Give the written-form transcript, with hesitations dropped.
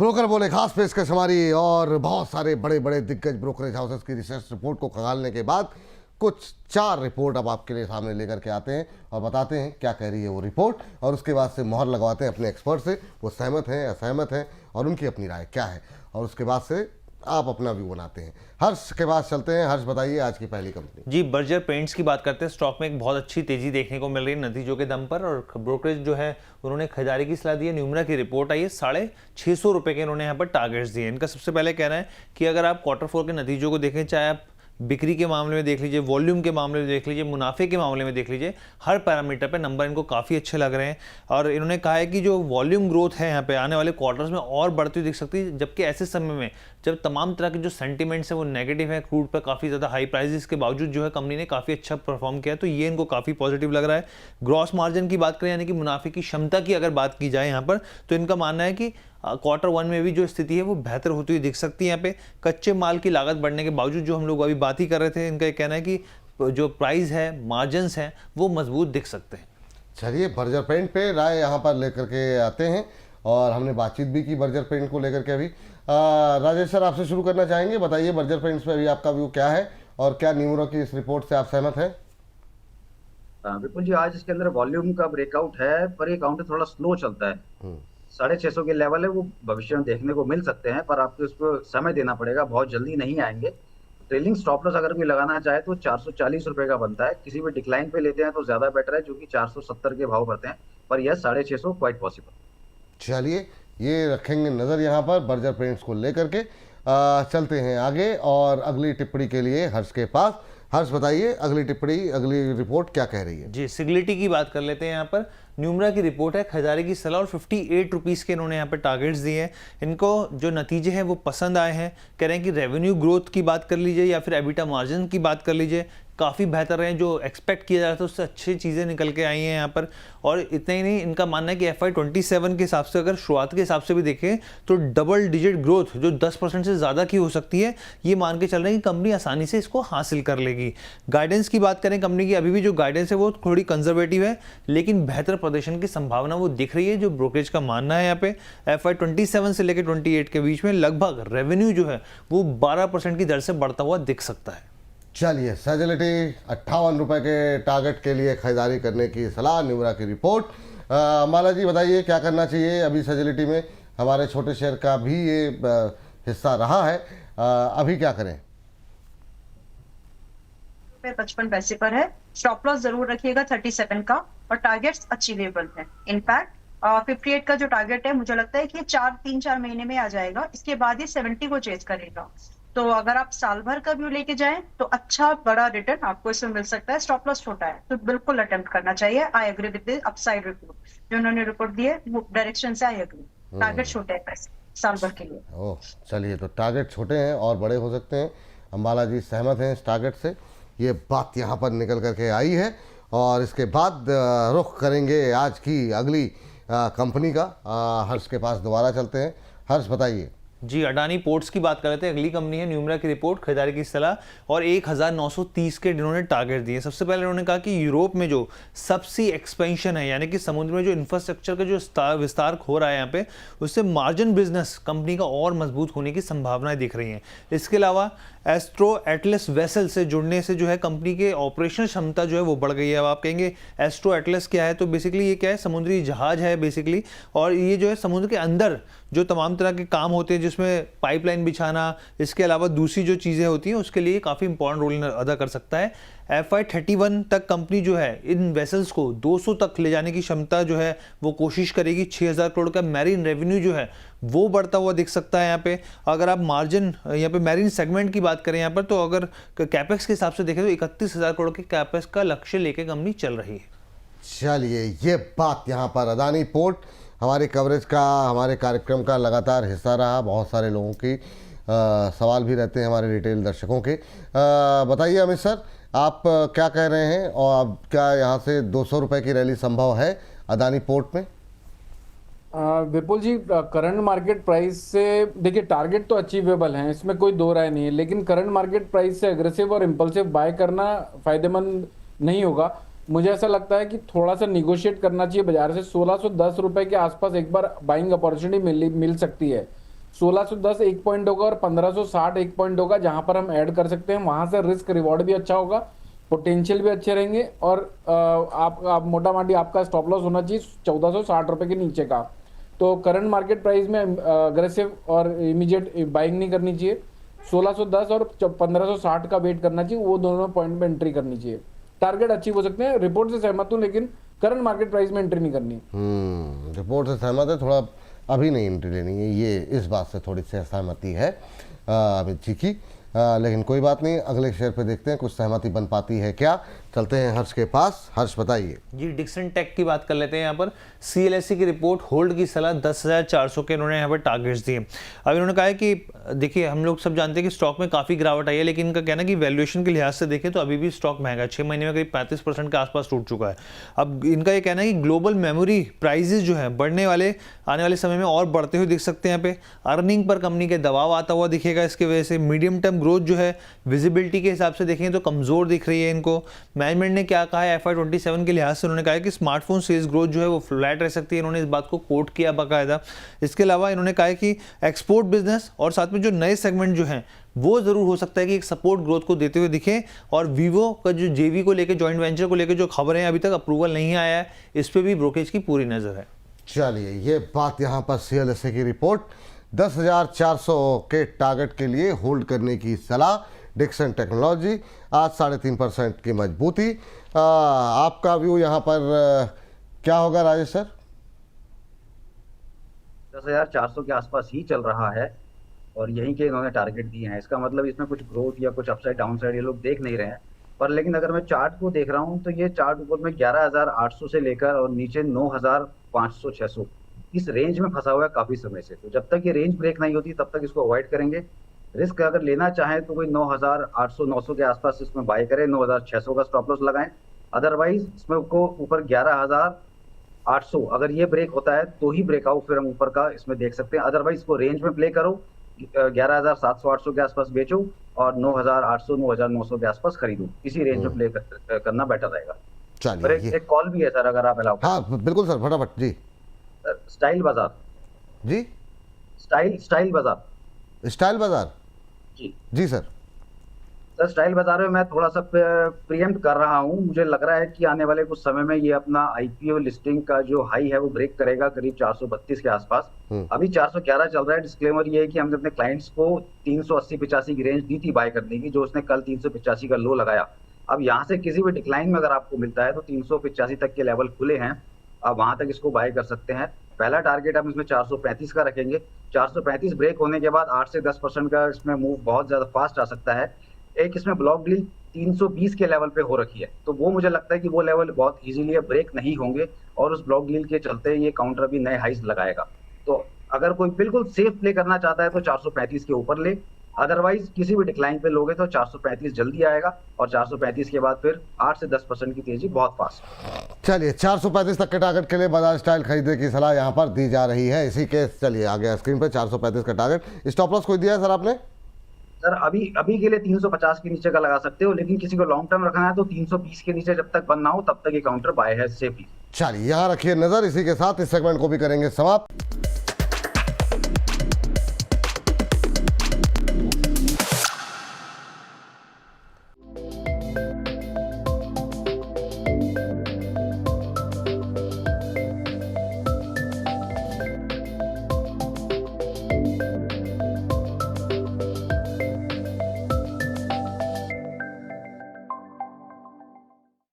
Broker बोले खास पेशकश हमारी, और बहुत सारे बड़े बड़े दिग्गज ब्रोकरेज हाउसेस की रिसर्च रिपोर्ट को खंगालने के बाद कुछ 4 रिपोर्ट अब आपके लिए सामने लेकर के आते हैं और बताते हैं क्या कह रही है वो रिपोर्ट, और उसके बाद से मोहर लगवाते हैं अपने एक्सपर्ट से, वो सहमत हैं असहमत हैं और उनकी अपनी राय क्या है, और उसके बाद से आप अपना व्यू बनाते हैं। हर्ष के पास चलते हैं। हर्ष बताइए आज की पहली कंपनी। जी, बर्जर पेंट्स की बात करते हैं। स्टॉक में एक बहुत अच्छी तेजी देखने को मिल रही है नतीजों के दम पर, और ब्रोकरेज जो है उन्होंने खरीदारी की सलाह दी है। न्यूमरा की रिपोर्ट आई है, 650 रुपये के इन्होंने यहाँ पर टारगेट्स दिए। इनका सबसे पहले कहना है कि अगर आप Q4 के नतीजों को देखें, चाहे आप बिक्री के मामले में देख लीजिए, वॉल्यूम के मामले में देख लीजिए, मुनाफे के मामले में देख लीजिए, हर पैरामीटर पे नंबर इनको काफ़ी अच्छे लग रहे हैं। और इन्होंने कहा है कि जो वॉल्यूम ग्रोथ है यहाँ पे आने वाले क्वार्टर्स में और बढ़ती हुई दिख सकती है, जबकि ऐसे समय में जब तमाम तरह के जो सेंटिमेंट्स है वो नेगेटिव है, क्रूड पर काफ़ी ज़्यादा हाई प्राइसेस के बावजूद जो है कंपनी ने काफ़ी अच्छा परफॉर्म किया, तो ये इनको काफ़ी पॉजिटिव लग रहा है। ग्रॉस मार्जिन की बात करें, यानी कि मुनाफे की क्षमता की अगर बात की जाए यहाँ पर, तो इनका मानना है कि Q1 में भी जो स्थिति है वो बेहतर होती हुई दिख सकती है। यहाँ पे कच्चे माल की लागत बढ़ने के बावजूद, जो हम लोग अभी बात ही कर रहे थे, इनका एक कहना है कि जो प्राइस है, मार्जिन्स हैं, वो मजबूत दिख सकते हैं। चलिए बर्जर पेंट पे राय यहाँ पर लेकर के आते हैं, और हमने बातचीत भी की बर्जर पेंट को लेकर के। अभी राजेश सर आपसे शुरू करना चाहेंगे, बताइए बर्जर पेंट्स पे अभी आपका व्यू क्या है, और क्या न्यूमरा की इस रिपोर्ट से आप सहमत हैं? बिल्कुल जी, आज इसके अंदर वॉल्यूम का ब्रेकआउट है, पर ये काउंटर थोड़ा स्लो चलता है। 650 के लेवल है, वो भविष्य में देखने को मिल सकते हैं, पर आपको इसको समय देना पड़ेगा, बहुत जल्दी नहीं आएंगे। ट्रेलिंग स्टॉप लॉस अगर कोई लगाना चाहे तो 440 रुपए का बनता है। किसी भी डिक्लाइन पे लेते हैं तो ज्यादा बेटर है, जो कि 470 के भाव बढ़ते हैं, पर यह 650 क्वाइट पॉसिबल। चलिए ये रखेंगे नज़र यहाँ पर बर्जर पेंट्स को लेकर के। चलते हैं आगे और अगली टिप्पणी के लिए हर्ष के पास। हर्ष बताइए अगली टिप्पणी, अगली रिपोर्ट क्या कह रही है? जी, सिग्लिटी की बात कर लेते हैं। यहाँ पर न्यूमरा की रिपोर्ट है, खरीदारी की सलाह, और 58 रुपीज़ के इन्होंने यहाँ पर टारगेट्स दिए हैं। इनको जो नतीजे हैं वो पसंद आए हैं। कह रहे हैं कि रेवेन्यू ग्रोथ की बात कर लीजिए या फिर एबिटा मार्जिन की बात कर लीजिए, काफ़ी बेहतर रहे। जो एक्सपेक्ट किया जा रहा था उससे अच्छी चीज़ें निकल के आई हैं यहाँ पर। और इतना ही नहीं, इनका मानना है कि FY27 के हिसाब से, अगर शुरुआत के हिसाब से भी देखें तो डबल डिजिट ग्रोथ जो 10% से ज़्यादा की हो सकती है, ये मान के चल रहे हैं कि कंपनी आसानी से इसको हासिल कर लेगी। गाइडेंस की बात करें कंपनी की, अभी भी जो गाइडेंस है वो थोड़ी कंजर्वेटिव है, लेकिन बेहतर प्रदर्शन की संभावना वो दिख रही है। जो ब्रोकरेज का मानना है यहाँ पे, FY27 से लेकर 28 के बीच में लगभग रेवेन्यू जो है वो 12% की दर से बढ़ता हुआ दिख सकता है। चलिए सैजलिटी 58 रुपए के टारगेट के लिए खरीदारी करने की सलाह, न्यूमरा की रिपोर्ट। माला जी बताइए क्या करना चाहिए अभी सैजलिटी में? हमारे छोटे शेयर का भी ये हिस्सा रहा है, अभी क्या करें? 55 पैसे पर है। स्टॉप लॉस जरूर रखिएगा 37 का, और टारगेट्स अचीवेबल है। इनफैक्ट 58 का जो टारगेट है, मुझे लगता है कि 3-4 महीने में आ जाएगा। इसके बाद ये 70 को चेज करेगा। तो अगर आप साल भर का व्यू लेके जाएं तो अच्छा बड़ा रिटर्न आपको इसमें मिल सकता है। स्टॉप लॉस छोटा है तो बिल्कुल अटेम्प्ट करना चाहिए। I agree with the upside report, जो उन्होंने रिपोर्ट दी है वो डायरेक्शन से आई एग्री। टारगेट छोटे है पैसे साल भर के लिए। ओह चलिए, तो टारगेट छोटे हैं और बड़े हो सकते हैं। अंबाला जी सहमत हैं इस टारगेट से, ये बात यहाँ पर निकल करके आई है। और इसके बाद रुख करेंगे आज की अगली कंपनी का। हर्ष के पास दोबारा चलते हैं। हर्ष बताइए। जी, अडानी पोर्ट्स की बात कर रहे थे। अगली कंपनी है, न्यूमरा की रिपोर्ट, खरीदारी की सलाह, और 1930 के इन्होंने टारगेट दिए। सबसे पहले उन्होंने कहा कि यूरोप में जो सबसी एक्सपेंशन है, यानी कि समुद्र में जो इंफ्रास्ट्रक्चर का जो विस्तार हो रहा है यहाँ पे, उससे मार्जिन बिजनेस कंपनी का और मजबूत होने की संभावनाएं दिख रही हैं। इसके अलावा एस्ट्रो एटलस वेसल से जुड़ने से जो है कंपनी के ऑपरेशनल क्षमता जो है वो बढ़ गई है। अब आप कहेंगे एस्ट्रो एटलस क्या है, तो बेसिकली ये क्या है, समुद्री जहाज है बेसिकली, और ये जो है समुद्र के अंदर जो तमाम तरह के काम होते हैं, जिसमें पाइपलाइन बिछाना, इसके अलावा दूसरी जो चीज़ें होती हैं, उसके लिए काफ़ी इंपॉर्टेंट रोल अदा कर सकता है। FY31 तक कंपनी जो है इन वेसल्स को 200 तक ले जाने की क्षमता जो है वो कोशिश करेगी। 6000 करोड़ का मैरीन रेवेन्यू जो है वो बढ़ता हुआ दिख सकता है यहाँ पे। अगर आप मार्जिन यहाँ पे मैरीन सेगमेंट की बात करें यहाँ पर, तो अगर कैपेक्स के हिसाब से देखें तो 31,000 करोड़ के कैपेक्स का लक्ष्य लेके कंपनी चल रही है। चलिए ये बात यहाँ पर अडानी पोर्ट हमारे कवरेज का, हमारे कार्यक्रम का लगातार हिस्सा रहा। बहुत सारे लोगों की सवाल भी रहते हैं हमारे रिटेल दर्शकों के। बताइए अमित सर, आप क्या कह रहे हैं, और अब क्या यहाँ से 200 रुपये की रैली संभव है अडानी पोर्ट में? विपुल जी, करंट मार्केट प्राइस से देखिए टारगेट तो अचीवेबल हैं, इसमें कोई दो राय नहीं है, लेकिन करंट मार्केट प्राइस से एग्रेसिव और इम्पल्सिव बाय करना फायदेमंद नहीं होगा। मुझे ऐसा लगता है कि थोड़ा सा निगोशिएट करना चाहिए बाजार से। 1610 रुपए के आसपास एक बार बाइंग अपॉर्चुनिटी मिल सकती है। 1610 एक पॉइंट होगा और 1560 एक पॉइंट होगा, जहां पर हम ऐड कर सकते हैं। वहां से रिस्क रिवॉर्ड भी अच्छा होगा, पोटेंशियल भी अच्छे रहेंगे और आप मोटा माटी आपका स्टॉप लॉस होना चाहिए 1460 रुपए के नीचे का। तो करंट मार्केट प्राइस में अग्रेसिव और इमीडिएट बाइंग नहीं करनी चाहिए। 1610 और 1560 का वेट करना चाहिए, वो दोनों पॉइंट में एंट्री करनी चाहिए। टारगेट अचीव हो सकते हैं, रिपोर्ट से सहमत हूँ, लेकिन करंट मार्केट प्राइस में एंट्री नहीं करनी। रिपोर्ट से सहमत है, थोड़ा अभी नहीं एंट्री लेनी है, ये इस बात से थोड़ी सी सहमति है अमित जी की। लेकिन कोई बात नहीं, अगले शेयर पे देखते हैं कुछ सहमति बन पाती है क्या। चलते हैं हर्ष के पास। हर्ष बताइए जी, डिक्सन टेक की बात कर लेते हैं। यहाँ पर CLSC की रिपोर्ट होल्ड की सलाह 10,400 के इन्होंने यहाँ पर टारगेट्स दिए। अब इन्होंने कहा है कि देखिए हम लोग सब जानते हैं कि स्टॉक में काफ़ी गिरावट आई है, लेकिन इनका कहना है कि वैल्यूएशन के लिहाज से देखें तो अभी भी स्टॉक महंगा है, 6 महीने में करीब 35% के आसपास टूट चुका है। अब इनका ये कहना है कि ग्लोबल मेमोरी प्राइजेज जो है बढ़ने वाले आने वाले समय में और बढ़ते हुए दिख सकते हैं। यहाँ पे अर्निंग पर कंपनी के दबाव आता हुआ दिखेगा। इसकी वजह से मीडियम टर्म ग्रोथ जो है विजिबिलिटी के हिसाब से देखें तो कमजोर दिख रही है इनको। मैनेजमेंट ने क्या कहा है, FY27 के लिहाज से उन्होंने कहा है कि स्मार्टफोन सेल्स ग्रोथ जो है वो फ्लैट रह सकती है। इन्होंने इस बात को कोट किया बाकायदा। इसके अलावा इन्होंने कहा है कि एक्सपोर्ट बिजनेस और साथ में जो नए सेगमेंट जो हैं वो जरूर हो सकता है कि एक सपोर्ट ग्रोथ को देते हुए दिखे। और वीवो का जो JV को लेकर, जॉइंट वेंचर को लेकर जो खबरें हैं, अभी तक अप्रूवल नहीं आया है, इस पर भी ब्रोकरेज की पूरी नजर है। चलिए, ये बात यहाँ पर CLSA की रिपोर्ट 10,400 के टारगेट के लिए होल्ड करने की सलाह। डिक्सन टेक्नोलॉजी आज 3.5% की मजबूती। आपका व्यू यहाँ पर क्या होगा राजेश सर? 10,400 के आसपास ही चल रहा है और यहीं के इन्होंने टारगेट दिए हैं। इसका मतलब इसमें कुछ ग्रोथ या कुछ अपसाइड डाउनसाइड ये लोग देख नहीं रहे हैं। पर लेकिन अगर मैं चार्ट को देख रहा हूँ तो ये चार्ट ऊपर में 11,800 से लेकर और नीचे 9,500-600 इस रेंज में फंसा हुआ है काफी समय से। तो जब तक ये रेंज ब्रेक नहीं होती तब तक इसको अवॉइड करेंगे। रिस्क अगर लेना चाहें तो कोई 9,800-900 के आसपास इसमें बाय करें, 9,600 का स्टॉप लॉस लगाएं। अदरवाइज इसमें को ऊपर 11,800 अगर ये ब्रेक होता है तो ही ब्रेकआउट फिर हम ऊपर का इसमें देख सकते हैं। अदरवाइज इसको रेंज में प्ले करो, 11,700-800 के आसपास बेचो और 9,800-9,900 के आसपास खरीदो। इसी रेंज में प्ले करना बेटर रहेगा। चलिए, एक कॉल भी है सर, अगर आप अलाउ। हाँ बिल्कुल सर, फटाफट जी। स्टाइल बाजार जी, स्टाइल बाजार स्टाइल बाजार जी सर। सर स्टाइल बाजार में मैं थोड़ा सा प्रीएम्प्ट कर रहा हूँ। मुझे लग रहा है कि आने वाले कुछ समय में ये अपना IPO लिस्टिंग का जो हाई है वो ब्रेक करेगा करीब 432 के आसपास। अभी 411 चल रहा है। डिस्क्लेमर ये है कि हमने अपने क्लाइंट्स को 380-85 की रेंज दी थी बाय करने की, जो उसने कल 385 का लो लगाया। अब यहाँ से किसी भी डिक्लाइन में अगर आपको मिलता है तो 385 तक के लेवल खुले हैं, आप वहां तक इसको बाय कर सकते हैं। पहला टारगेट हम इसमें 435 का रखेंगे। 435 ब्रेक होने के बाद 8 से 10% का इसमें मूव बहुत ज्यादा फास्ट आ सकता है। एक इसमें ब्लॉक डील 320 के लेवल पे हो रखी है, तो वो मुझे लगता है कि वो लेवल बहुत इजीली ब्रेक नहीं होंगे और उस ब्लॉक डील के चलते ये काउंटर भी नए हाइस लगाएगा। तो अगर कोई बिल्कुल सेफ प्ले करना चाहता है तो 435 के ऊपर ले। अदरवाइज किसी भी डिक्लाइन पे लोगे तो 435 जल्दी आएगा और 435 के बाद फिर 8 से 10% की तेजी बहुत फास्ट। चलिए, 435 तक के टारगेट के लिए बजाज स्टाइल खरीदने की सलाह यहाँ पर दी जा रही है। इसी के चलिए आगे स्क्रीन पे 435 का टारगेट। स्टॉप लॉस कोई दिया है सर आपने? सर अभी के लिए 350 के नीचे का लगा सकते हो, लेकिन किसी को लॉन्ग टर्म रखना है तो 320 के नीचे जब तक बंद ना हो तब तक ये काउंटर बाय है सेफली। चलिए, यहाँ रखिए नजर। इसी के साथ इस सेगमेंट को भी करेंगे समाप्त।